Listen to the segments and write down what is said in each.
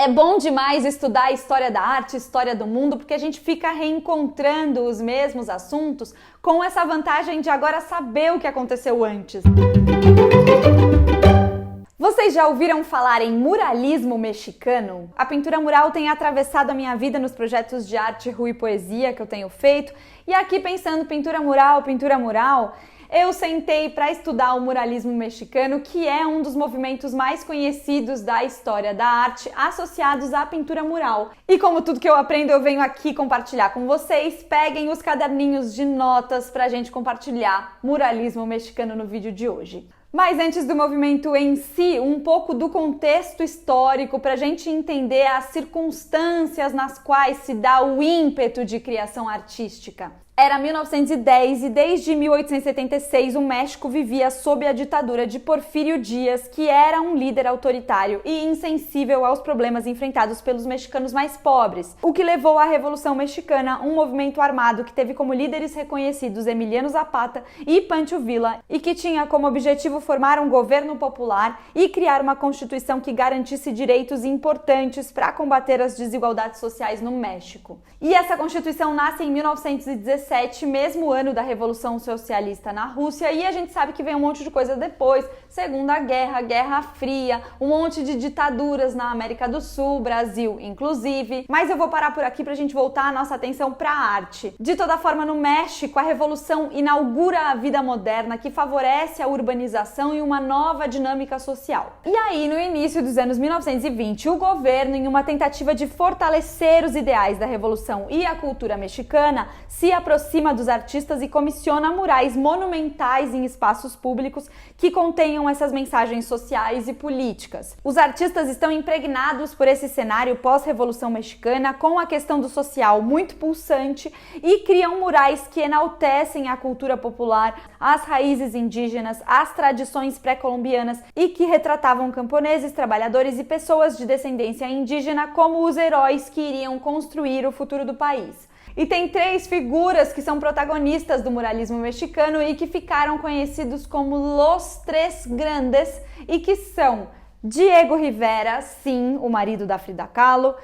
É bom demais estudar a história da arte, história do mundo, porque a gente fica reencontrando os mesmos assuntos com essa vantagem de agora saber o que aconteceu antes. Vocês já ouviram falar em muralismo mexicano? A pintura mural tem atravessado a minha vida nos projetos de arte, rua e poesia que eu tenho feito. E aqui pensando pintura mural, eu sentei para estudar o muralismo mexicano, que é um dos movimentos mais conhecidos da história da arte associados à pintura mural. E como tudo que eu aprendo, eu venho aqui compartilhar com vocês. Peguem os caderninhos de notas para a gente compartilhar muralismo mexicano no vídeo de hoje. Mas antes do movimento em si, um pouco do contexto histórico para a gente entender as circunstâncias nas quais se dá o ímpeto de criação artística. Era 1910 e desde 1876 o México vivia sob a ditadura de Porfírio Díaz, que era um líder autoritário e insensível aos problemas enfrentados pelos mexicanos mais pobres, o que levou à Revolução Mexicana, um movimento armado que teve como líderes reconhecidos Emiliano Zapata e Pancho Villa e que tinha como objetivo formar um governo popular e criar uma constituição que garantisse direitos importantes para combater as desigualdades sociais no México. E essa constituição nasce em 1917, mesmo ano da Revolução Socialista na Rússia, e a gente sabe que vem um monte de coisa depois, Segunda Guerra, Guerra Fria, um monte de ditaduras na América do Sul, Brasil inclusive, mas eu vou parar por aqui pra gente voltar a nossa atenção pra arte. De toda forma, no México, a Revolução inaugura a vida moderna que favorece a urbanização e uma nova dinâmica social. E aí, no início dos anos 1920, o governo, em uma tentativa de fortalecer os ideais da Revolução e a cultura mexicana, se aproxima dos artistas e comissiona murais monumentais em espaços públicos que contenham essas mensagens sociais e políticas. Os artistas estão impregnados por esse cenário pós-Revolução Mexicana, com a questão do social muito pulsante, e criam murais que enaltecem a cultura popular, as raízes indígenas, as tradições pré-colombianas e que retratavam camponeses, trabalhadores e pessoas de descendência indígena como os heróis que iriam construir o futuro do país. E tem três figuras que são protagonistas do muralismo mexicano e que ficaram conhecidos como Los Tres Grandes, e que são Diego Rivera, sim, o marido da Frida Kahlo,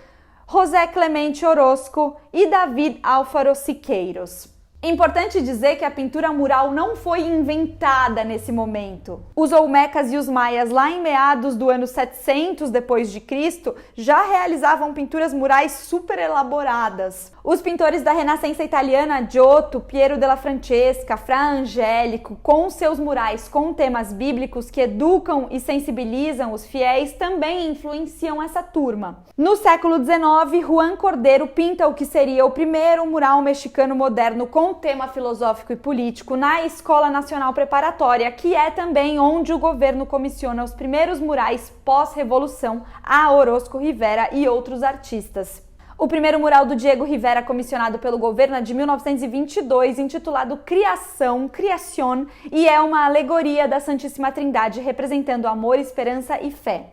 José Clemente Orozco e David Alfaro Siqueiros. Importante dizer que a pintura mural não foi inventada nesse momento. Os olmecas e os maias, lá em meados do ano 700 depois de Cristo, já realizavam pinturas murais super elaboradas. Os pintores da Renascença italiana, Giotto, Piero della Francesca, Fra Angelico, com seus murais com temas bíblicos que educam e sensibilizam os fiéis, também influenciam essa turma. No século XIX, Juan Cordeiro pinta o que seria o primeiro mural mexicano moderno com tema filosófico e político na Escola Nacional Preparatória, que é também onde o governo comissiona os primeiros murais pós-revolução a Orozco Rivera e outros artistas. O primeiro mural do Diego Rivera, comissionado pelo governo, é de 1922, intitulado Criación, e é uma alegoria da Santíssima Trindade, representando amor, esperança e fé.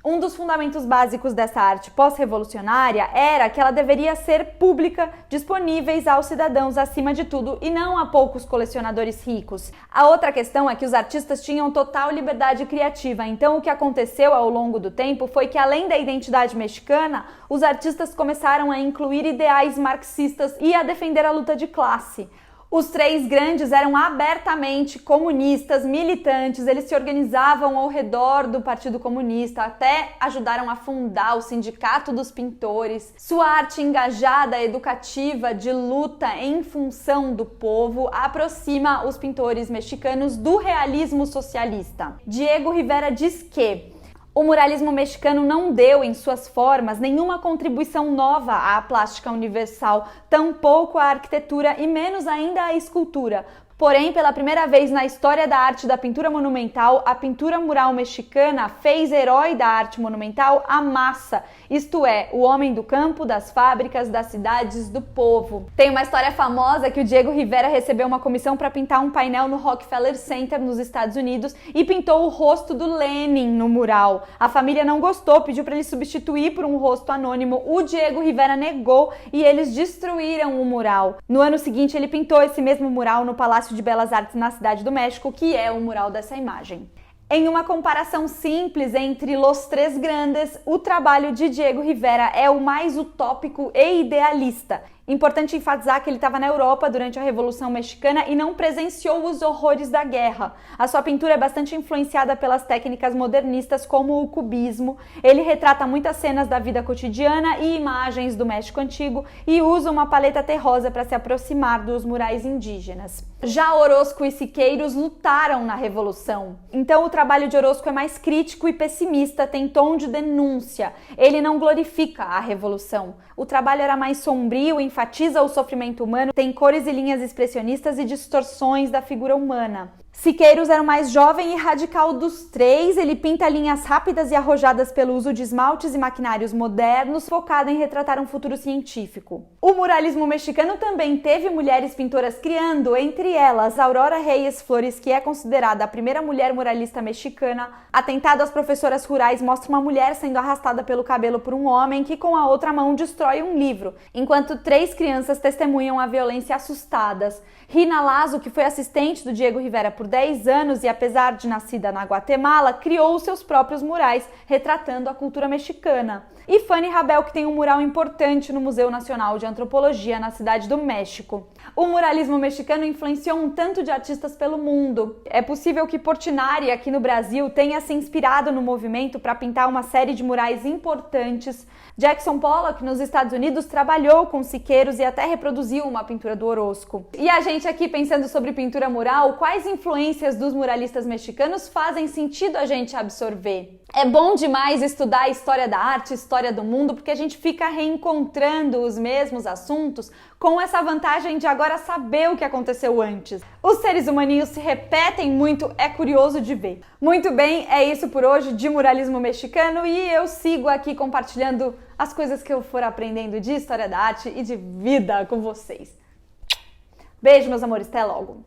Um dos fundamentos básicos dessa arte pós-revolucionária era que ela deveria ser pública, disponíveis aos cidadãos acima de tudo e não a poucos colecionadores ricos. A outra questão é que os artistas tinham total liberdade criativa, então o que aconteceu ao longo do tempo foi que, além da identidade mexicana, os artistas começaram a incluir ideais marxistas e a defender a luta de classe. Os três grandes eram abertamente comunistas, militantes, eles se organizavam ao redor do Partido Comunista, até ajudaram a fundar o Sindicato dos Pintores. Sua arte engajada, educativa, de luta em função do povo, aproxima os pintores mexicanos do realismo socialista. Diego Rivera diz que o muralismo mexicano não deu, em suas formas, nenhuma contribuição nova à plástica universal, tampouco à arquitetura e menos ainda à escultura. Porém, pela primeira vez na história da arte da pintura monumental, a pintura mural mexicana fez herói da arte monumental a massa, isto é, o homem do campo, das fábricas, das cidades, do povo. Tem uma história famosa que o Diego Rivera recebeu uma comissão para pintar um painel no Rockefeller Center, nos Estados Unidos, e pintou o rosto do Lenin no mural. A família não gostou, pediu para ele substituir por um rosto anônimo. O Diego Rivera negou e eles destruíram o mural. No ano seguinte, ele pintou esse mesmo mural no Palácio de Belas Artes na Cidade do México, que é o mural dessa imagem. Em uma comparação simples entre Los Tres Grandes, o trabalho de Diego Rivera é o mais utópico e idealista. Importante enfatizar que ele estava na Europa durante a Revolução Mexicana e não presenciou os horrores da guerra. A sua pintura é bastante influenciada pelas técnicas modernistas como o cubismo. Ele retrata muitas cenas da vida cotidiana e imagens do México antigo e usa uma paleta terrosa para se aproximar dos murais indígenas. Já Orozco e Siqueiros lutaram na Revolução. Então o trabalho de Orozco é mais crítico e pessimista, tem tom de denúncia. Ele não glorifica a Revolução. O trabalho era mais sombrio, enfatiza o sofrimento humano, tem cores e linhas expressionistas e distorções da figura humana. Siqueiros era o mais jovem e radical dos três, ele pinta linhas rápidas e arrojadas pelo uso de esmaltes e maquinários modernos, focado em retratar um futuro científico. O muralismo mexicano também teve mulheres pintoras criando, entre elas Aurora Reyes Flores, que é considerada a primeira mulher muralista mexicana. Atentado às professoras rurais mostra uma mulher sendo arrastada pelo cabelo por um homem que com a outra mão destrói um livro, enquanto 3 crianças testemunham a violência assustadas. Rina Lazo, que foi assistente do Diego Rivera por 10 anos e apesar de nascida na Guatemala, criou os seus próprios murais, retratando a cultura mexicana. E Fanny Rabel, que tem um mural importante no Museu Nacional de Antropologia na Cidade do México. O muralismo mexicano influenciou um tanto de artistas pelo mundo. É possível que Portinari, aqui no Brasil, tenha se inspirado no movimento para pintar uma série de murais importantes. Jackson Pollock, nos Estados Unidos, trabalhou com Siqueiros e até reproduziu uma pintura do Orozco. E a gente aqui pensando sobre pintura mural, quais influências dos muralistas mexicanos fazem sentido a gente absorver? É bom demais estudar a história da arte, história do mundo, porque a gente fica reencontrando os mesmos assuntos com essa vantagem de agora saber o que aconteceu antes. Os seres humaninhos se repetem muito, é curioso de ver. Muito bem, é isso por hoje de muralismo mexicano e eu sigo aqui compartilhando as coisas que eu for aprendendo de história da arte e de vida com vocês. Beijo, meus amores, até logo!